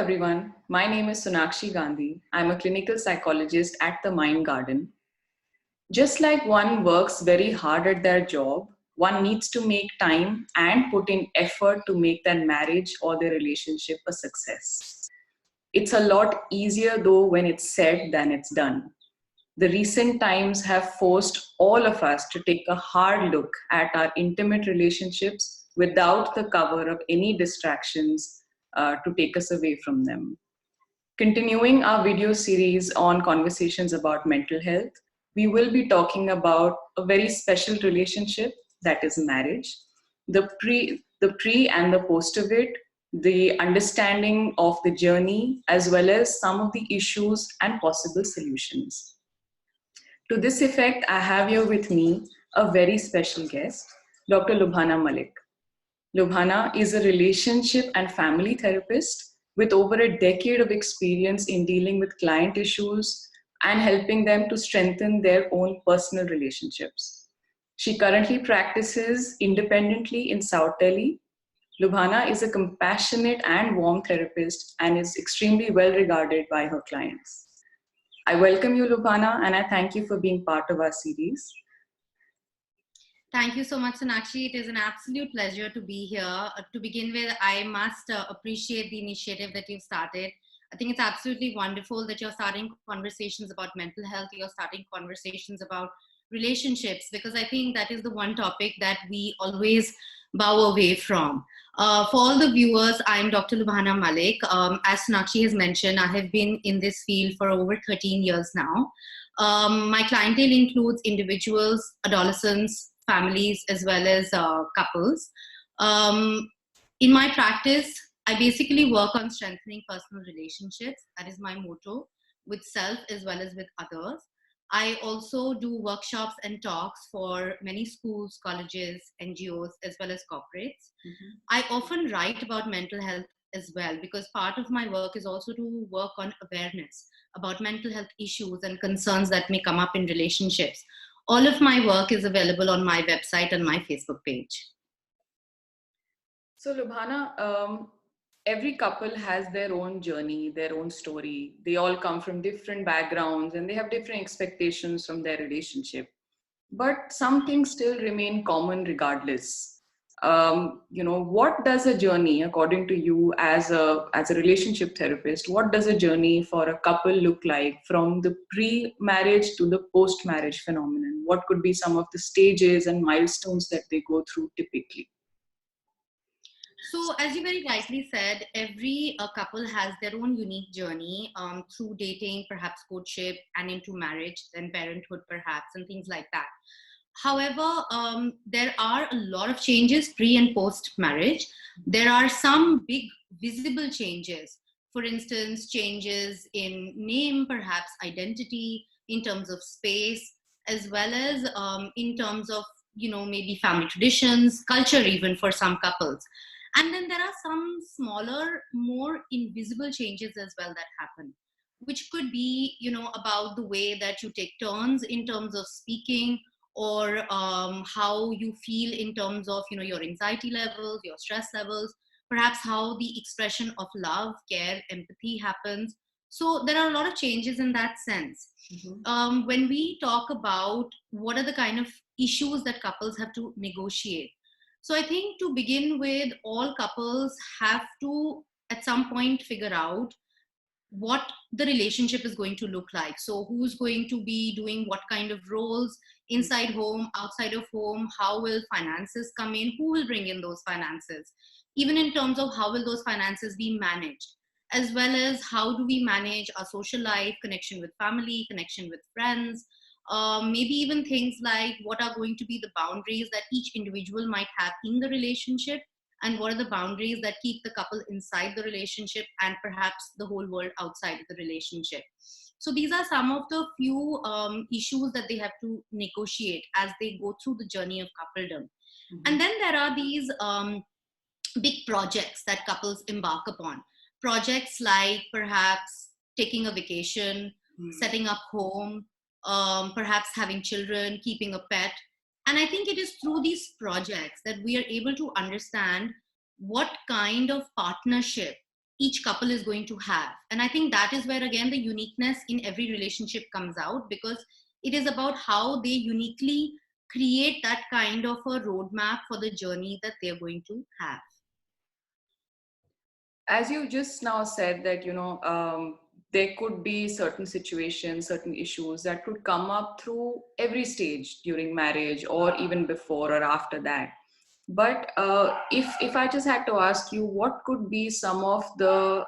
everyone. My name is Sonakshi Gandhi. I'm a clinical psychologist at the Mind Garden. Just like one works very hard at their job, one needs to make time and put in effort to make their marriage or their relationship a success. It's a lot easier though when it's said than it's done. The recent times have forced all of us to take a hard look at our intimate relationships without the cover of any distractions to take us away from them. Continuing our video series on conversations about mental health, we will be talking about a very special relationship that is marriage, the pre and the post of it, the understanding of the journey, as well as some of the issues and possible solutions. To this effect, I have here with me a very special guest, Dr. Lubhana Malik. Lubhana is a relationship and family therapist with over a decade of experience in dealing with client issues and helping them to strengthen their own personal relationships. She currently practices independently in South Delhi. Lubhana is a compassionate and warm therapist and is extremely well regarded by her clients. I welcome you, Lubhana, and I thank you for being part of our series. Thank you so much, Sonakshi. It is an absolute pleasure to be here. To begin with, I must appreciate the initiative that you've started. I think it's absolutely wonderful that you're starting conversations about mental health, you're starting conversations about relationships, because I think that is the one topic that we always bow away from. For all the viewers, I'm Dr. Lubhana Malik. As Sonakshi has mentioned, I have been in this field for over 13 years now. My clientele includes individuals, adolescents, families, as well as couples. In my practice, I basically work on strengthening personal relationships. That is my motto, with self as well as with others. I also do workshops and talks for many schools, colleges, NGOs, as well as corporates. I often write about mental health as well, because part of my work is also to work on awareness about mental health issues and concerns that may come up in relationships. All of my work is available on my website and my Facebook page. So, Lubhana, every couple has their own journey, their own story. They all come from different backgrounds and they have different expectations from their relationship. But some things still remain common regardless. What does a journey, according to you, as a relationship therapist, what does a journey for a couple look like from the pre-marriage to the post-marriage phenomenon? What could be some of the stages and milestones that they go through typically? So, as you very rightly said, every couple has their own unique journey through dating, perhaps courtship, and into marriage, then parenthood, perhaps, and things like that. However, there are a lot of changes pre and post marriage. There are some big visible changes. For instance, changes in name, perhaps identity, in terms of space, as well as in terms of, maybe family traditions, culture, even for some couples. And then there are some smaller, more invisible changes as well that happen, which could be, about the way that you take turns in terms of speaking, or how you feel in terms of, your anxiety levels, your stress levels, perhaps how the expression of love, care, empathy happens. So there are a lot of changes in that sense. When we talk about what are the kind of issues that couples have to negotiate, so I think to begin with, all couples have to at some point figure out what the relationship is going to look like. So who's going to be doing what kind of roles inside home, outside of home, how will finances come in, who will bring in those finances, even in terms of how will those finances be managed, as well as how do we manage our social life, connection with family, connection with friends, maybe even things like what are going to be the boundaries that each individual might have in the relationship, and what are the boundaries that keep the couple inside the relationship and perhaps the whole world outside of the relationship. So these are some of the few issues that they have to negotiate as they go through the journey of coupledom. And then there are these big projects that couples embark upon. Projects like perhaps taking a vacation, setting up home, perhaps having children, keeping a pet. And I think it is through these projects that we are able to understand what kind of partnership each couple is going to have. And I think that is where, again, the uniqueness in every relationship comes out, because it is about how they uniquely create that kind of a roadmap for the journey that they're going to have. As you just now said that, there could be certain situations, certain issues that could come up through every stage during marriage or even before or after that. But if I just had to ask you, what could be some of the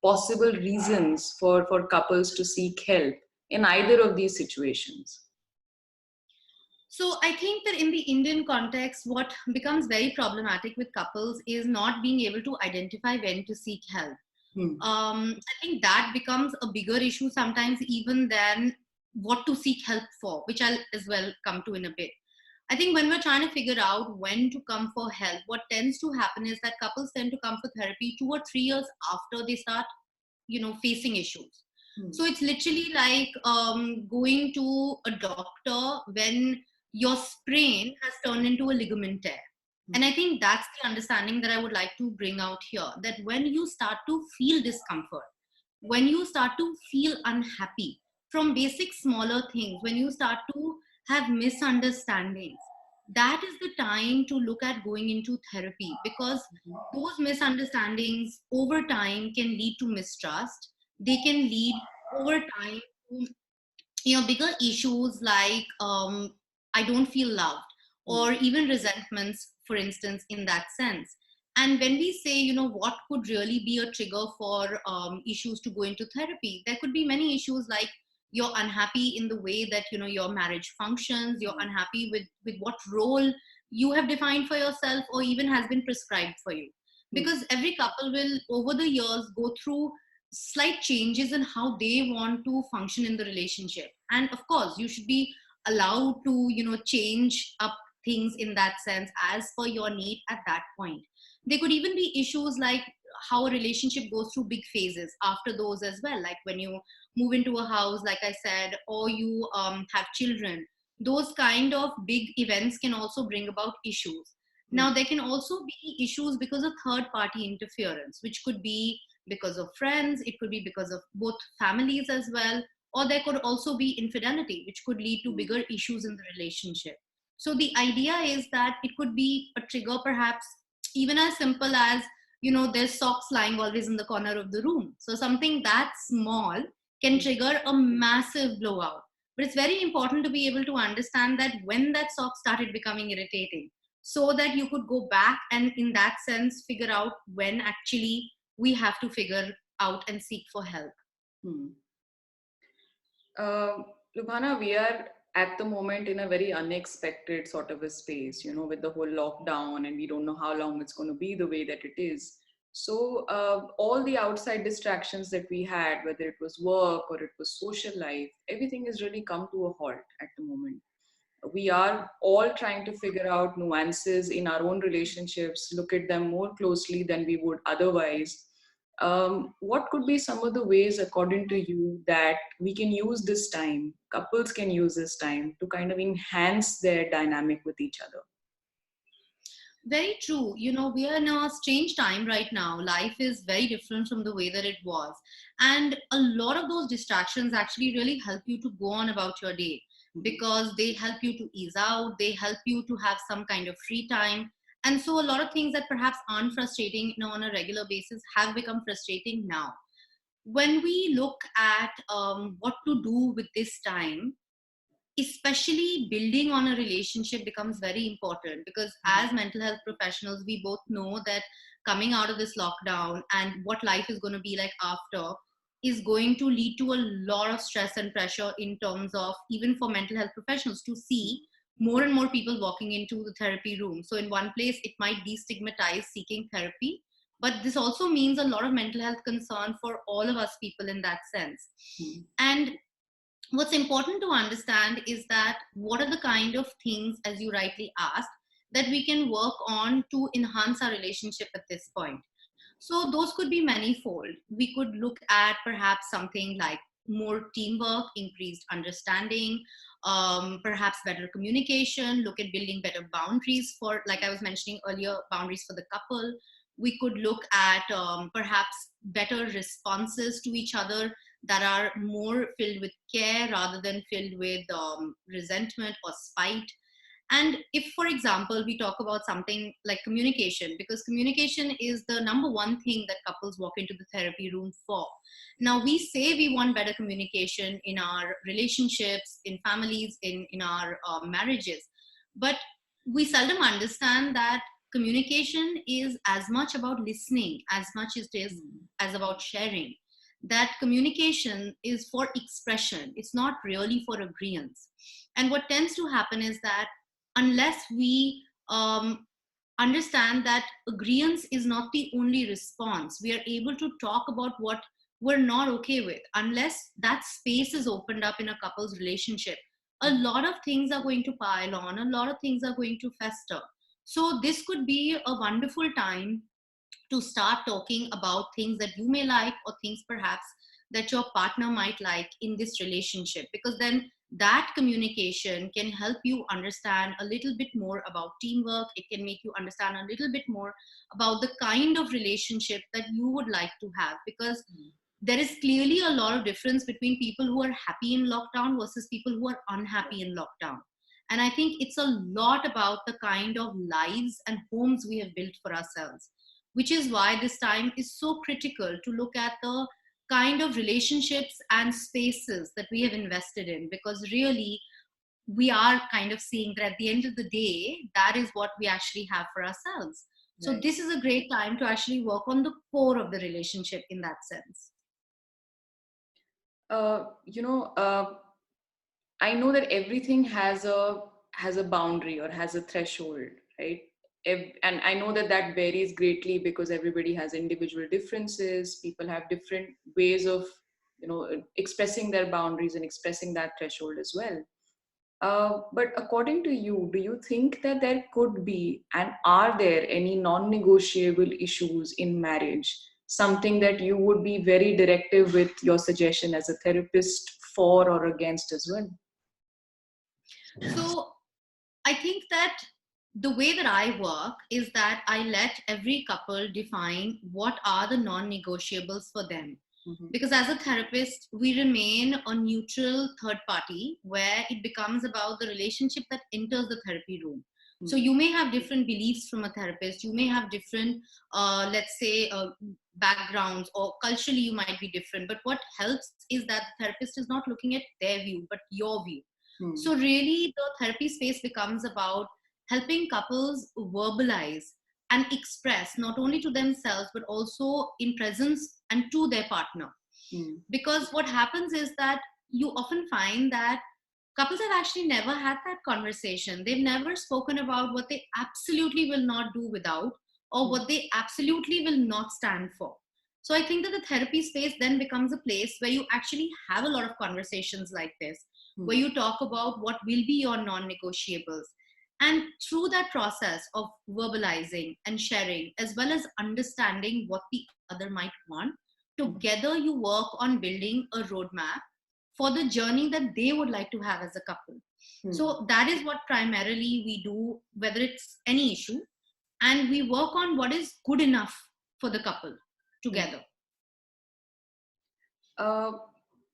possible reasons for couples to seek help in either of these situations? So I think that in the Indian context, what becomes very problematic with couples is not being able to identify when to seek help. Hmm. I think that becomes a bigger issue sometimes even than what to seek help for, which I'll as well come to in a bit. I think when we're trying to figure out when to come for help, what tends to happen is that couples tend to come for therapy 2 or 3 years after they start, facing issues. Hmm. So it's literally like going to a doctor when your sprain has turned into a ligament tear. And I think that's the understanding that I would like to bring out here, that when you start to feel discomfort, when you start to feel unhappy from basic smaller things, when you start to have misunderstandings, that is the time to look at going into therapy, because those misunderstandings over time can lead to mistrust. They can lead over time to bigger issues like I don't feel loved, or even resentments, for instance, in that sense. And when we say, what could really be a trigger for issues to go into therapy, there could be many issues like you're unhappy in the way that your marriage functions, you're unhappy with what role you have defined for yourself or even has been prescribed for you, because every couple will over the years go through slight changes in how they want to function in the relationship. And of course you should be allowed to change up things in that sense as per your need at that point. There could even be issues like how a relationship goes through big phases after those as well, like when you move into a house, like I said, or you have children. Those kind of big events can also bring about issues. Now there can also be issues because of third party interference, which could be because of friends, it could be because of both families as well, or there could also be infidelity, which could lead to bigger issues in the relationship. So the idea is that it could be a trigger, perhaps even as simple as, there's socks lying always in the corner of the room. So something that small can trigger a massive blowout. But it's very important to be able to understand that when that sock started becoming irritating, so that you could go back and in that sense figure out when actually we have to figure out and seek for help. Hmm. Lubhana, we are at the moment in a very unexpected sort of a space, with the whole lockdown, and we don't know how long it's going to be the way that it is. So, all the outside distractions that we had, whether it was work or it was social life, everything has really come to a halt at the moment. We are all trying to figure out nuances in our own relationships, look at them more closely than we would otherwise. What could be some of the ways, according to you, that we can use this time, couples can use this time to kind of enhance their dynamic with each other? Very true. We are in a strange time right now. Life is very different from the way that it was. And a lot of those distractions actually really help you to go on about your day, because they help you to ease out, they help you to have some kind of free time. And so a lot of things that perhaps aren't frustrating on a regular basis have become frustrating now. When we look at what to do with this time, especially building on a relationship becomes very important, because as mental health professionals we both know that coming out of this lockdown and what life is going to be like after is going to lead to a lot of stress and pressure in terms of, even for mental health professionals, to see more and more people walking into the therapy room. So in one place it might destigmatize seeking therapy, but this also means a lot of mental health concern for all of us people in that sense. And what's important to understand is that what are the kind of things, as you rightly asked, that we can work on to enhance our relationship at this point. So those could be manifold. We could look at perhaps something like more teamwork, increased understanding, perhaps better communication, look at building better boundaries for, like I was mentioning earlier, boundaries for the couple. We could look at perhaps better responses to each other that are more filled with care rather than filled with resentment or spite. And if, for example, we talk about something like communication, because communication is the number one thing that couples walk into the therapy room for. Now, we say we want better communication in our relationships, in families, in our marriages, but we seldom understand that communication is as much about listening as much as it is as about sharing. That communication is for expression, it's not really for agreement. And what tends to happen is that unless we understand that agreement is not the only response, we are able to talk about what we're not okay with. Unless that space is opened up in a couple's relationship, a lot of things are going to pile on, a lot of things are going to fester. So this could be a wonderful time to start talking about things that you may like, or things perhaps that your partner might like in this relationship, because then that communication can help you understand a little bit more about teamwork. It can make you understand a little bit more about the kind of relationship that you would like to have, because there is clearly a lot of difference between people who are happy in lockdown versus people who are unhappy in lockdown. And I think it's a lot about the kind of lives and homes we have built for ourselves, which is why this time is so critical to look at the kind of relationships and spaces that we have invested in, because really we are kind of seeing that at the end of the day, that is what we actually have for ourselves. So Right. this is a great time to actually work on the core of the relationship in that sense. You know, I know that everything has a boundary or has a threshold, right? And I know that that varies greatly because everybody has individual differences. People have different ways of, expressing their boundaries and expressing that threshold as well. But according to you, do you think that there could be, and are there any non-negotiable issues in marriage? Something that you would be very directive with your suggestion as a therapist for or against as well? So I think that the way that I work is that I let every couple define what are the non-negotiables for them. Mhm. Because as a therapist, we remain a neutral third party where it becomes about the relationship that enters the therapy room. So Mm. you may have different beliefs from a therapist, you may have different, let's say, backgrounds, or culturally you might be different. But what helps is that the therapist is not looking at their view, but your view. Mm. So really, the therapy space becomes about helping couples verbalize and express not only to themselves but also in presence and to their partner. Mm. Because what happens is that you often find that couples have actually never had that conversation. They've never spoken about what they absolutely will not do without, or Mm. what they absolutely will not stand for. So I think that the therapy space then becomes a place where you actually have a lot of conversations like this, where Mm. you talk about what will be your non negotiables. And through that process of verbalizing and sharing, as well as understanding what the other might want, Mm. together you work on building a roadmap for the journey that they would like to have as a couple. Mm. So that is what primarily we do, whether it's any issue, and we work on what is good enough for the couple Mm. together. Uh,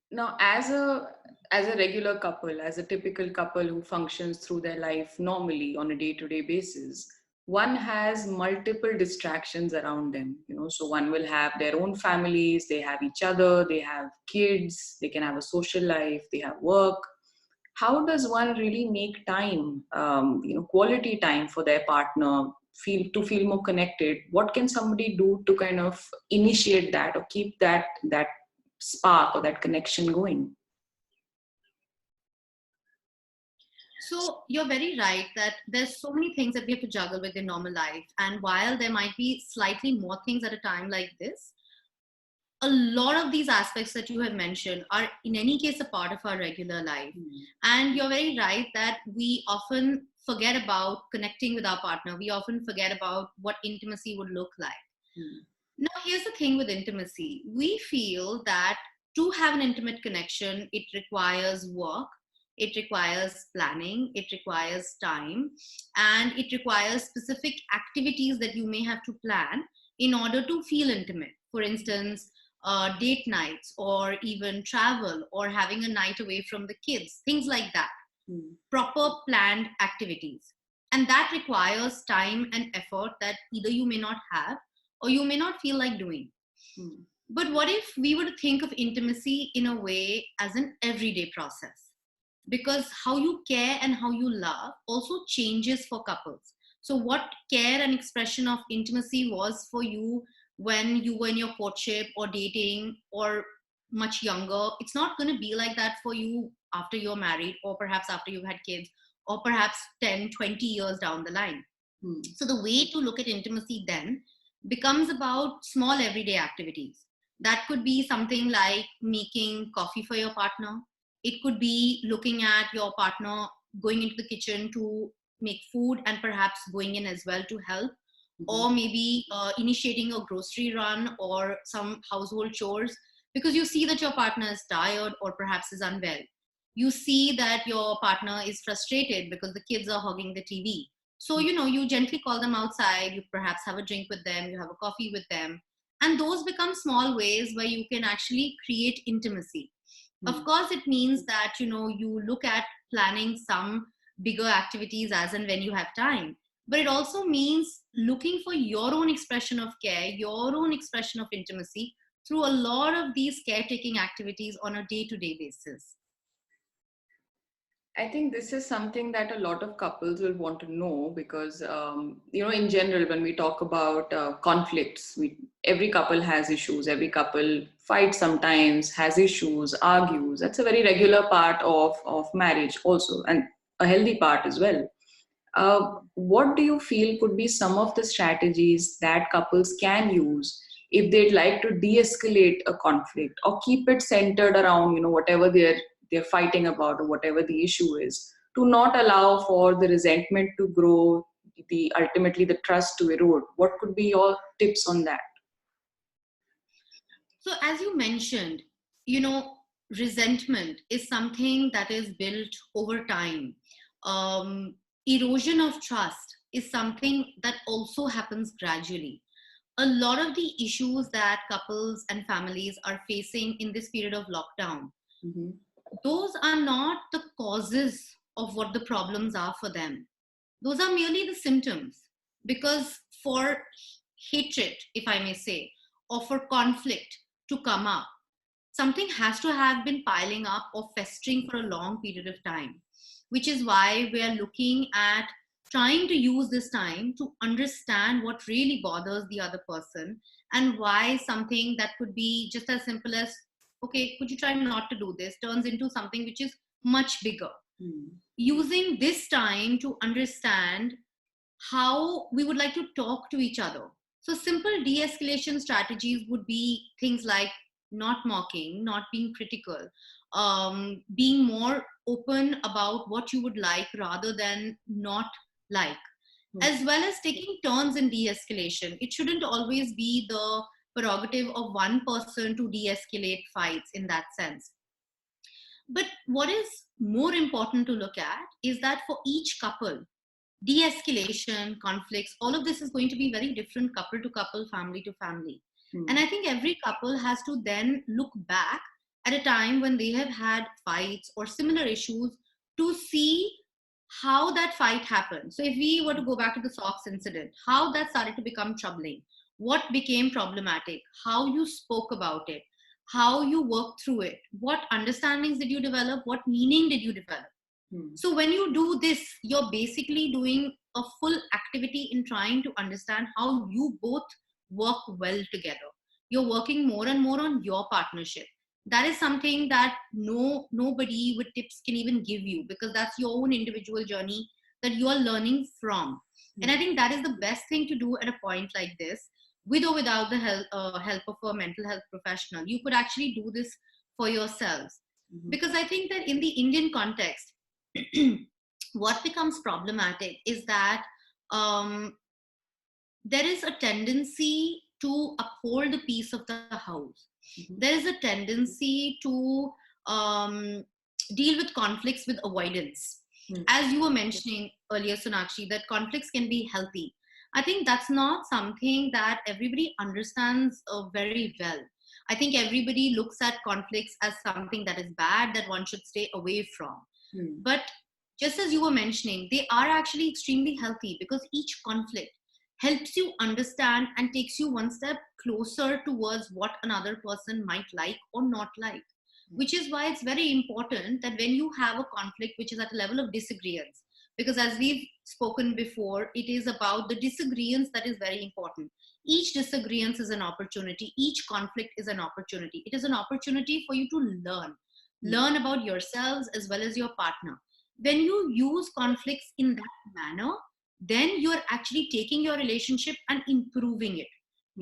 Now, as a regular couple, as a typical couple who functions through their life normally on a day-to-day basis, one has multiple distractions around them. So one will have their own families, they have each other, they have kids, they can have a social life, they have work. How does one really make time, quality time for their partner, feel more connected? What can somebody do to kind of initiate that or keep that spark or that connection going? So you're very right that there's so many things that we have to juggle with in normal life. And while there might be slightly more things at a time like this, a lot of these aspects that you have mentioned are in any case a part of our regular life. Mm. And you're very right that we often forget about connecting with our partner. We often forget about what intimacy would look like. Mm. Now, here's the thing with intimacy. We feel that to have an intimate connection, it requires work, it requires planning, it requires time, and it requires specific activities that you may have to plan in order to feel intimate. For instance, date nights, or even travel, or having a night away from the kids, things like that. Proper planned activities. And that requires time and effort that either you may not have or you may not feel like doing. But what if we were to think of intimacy in a way as an everyday process? Because how you care and how you love also changes for couples. So, what care and expression of intimacy was for you when you were in your courtship or dating or much younger, it's not going to be like that for you after you're married, or perhaps after you've had kids, or perhaps 10, 20 years down the line. So, the way to look at intimacy then becomes about small everyday activities. That could be something like making coffee for your partner. It could be looking at your partner going into the kitchen to make food and perhaps going in as well to help, or maybe initiating a grocery run or some household chores because you see that your partner is tired or perhaps is unwell. You see that your partner is frustrated because the kids are hogging the TV. So, you gently call them outside, you perhaps have a drink with them, you have a coffee with them. And those become small ways where you can actually create intimacy. Of course, it means that, you look at planning some bigger activities as and when you have time. But it also means looking for your own expression of care, your own expression of intimacy through a lot of these caretaking activities on a day-to-day basis. I think this is something that a lot of couples will want to know because, in general, when we talk about conflicts, every couple has issues. Every couple fights sometimes, has issues, argues. That's a very regular part of marriage also, and a healthy part as well. What do you feel could be some of the strategies that couples can use if they'd like to de-escalate a conflict or keep it centered around, whatever they're fighting about or whatever the issue is, to not allow for the resentment to grow, ultimately the trust to erode? What could be your tips on that? So, as you mentioned, resentment is something that is built over time. Erosion of trust is something that also happens gradually. A lot of the issues that couples and families are facing in this period of lockdown, those are not the causes of what the problems are for them. Those are merely the symptoms. Because for hatred, if I may say, or for conflict to come up, something has to have been piling up or festering for a long period of time, which is why we are looking at trying to use this time to understand what really bothers the other person, and why something that could be just as simple as, okay, could you try not to do this, turns into something which is much bigger. Using this time to understand how we would like to talk to each other. So simple de-escalation strategies would be things like not mocking, not being critical, being more open about what you would like rather than not like, as well as taking turns in de-escalation. It shouldn't always be the prerogative of one person to de-escalate fights in that sense. But what is more important to look at is that for each couple, de-escalation, conflicts, all of this is going to be very different couple to couple, family to family. And I think every couple has to then look back at a time when they have had fights or similar issues to see how that fight happened. So if we were to go back to the socks incident, how that started to become troubling, what became problematic, how you spoke about it, how you worked through it, what understandings did you develop, what meaning did you develop. So when you do this, you're basically doing a full activity in trying to understand how you both work well together. You're working more and more on your partnership. That is something that nobody with tips can even give you, because that's your own individual journey that you are learning from. And I think that is the best thing to do at a point like this, with or without the help of a mental health professional. You could actually do this for yourselves. Because I think that in the Indian context, what becomes problematic is that there is a tendency to uphold the peace of the house. There is a tendency to deal with conflicts with avoidance. As you were mentioning earlier, Sonakshi, that conflicts can be healthy. I think that's not something that everybody understands very well. I think everybody looks at conflicts as something that is bad, that one should stay away from. Hmm. But just as you were mentioning, they are actually extremely healthy because each conflict helps you understand and takes you one step closer towards what another person might like or not like. Which is why it's very important that when you have a conflict which is at a level of disagreement, because as we've spoken before, it is about the disagreements that is very important. Each disagreement is an opportunity, each conflict is an opportunity. It is an opportunity for you to learn about yourselves as well as your partner. When you use conflicts in that manner, then you're actually taking your relationship and improving it,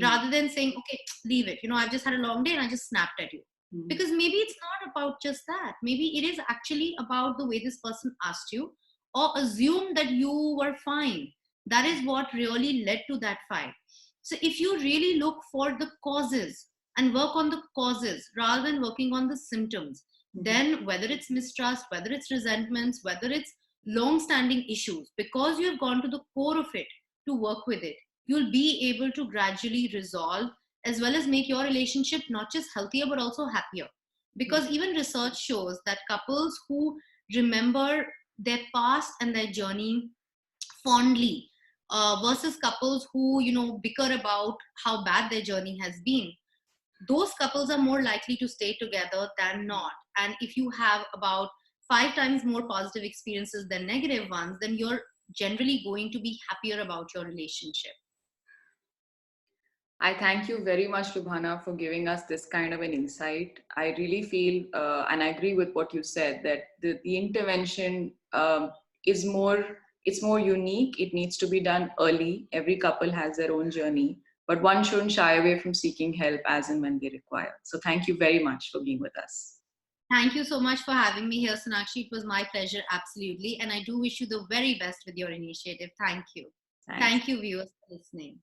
rather than saying, okay, leave it, I've just had a long day and I just snapped at you. Because maybe it's not about just that. Maybe it is actually about the way this person asked you or assumed that you were fine. That is what really led to that fight. So if you really look for the causes and work on the causes rather than working on the symptoms, then whether it's mistrust, whether it's resentments, whether it's long standing issues, because you have gone to the core of it to work with it, you'll be able to gradually resolve as well as make your relationship not just healthier but also happier. Because even research shows that couples who remember their past and their journey fondly versus couples who bicker about how bad their journey has been, those couples are more likely to stay together than not. And if you have about 5 times more positive experiences than negative ones, then you're generally going to be happier about your relationship. I thank you very much, Lubhana, for giving us this kind of an insight. I really feel, and I agree with what you said, that the intervention is it's more unique. It needs to be done early. Every couple has their own journey, but one shouldn't shy away from seeking help as and when they require. So thank you very much for being with us. Thank you so much for having me here, Sonakshi. It was my pleasure, absolutely. And I do wish you the very best with your initiative. Thank you. Thanks. Thank you, viewers, for listening.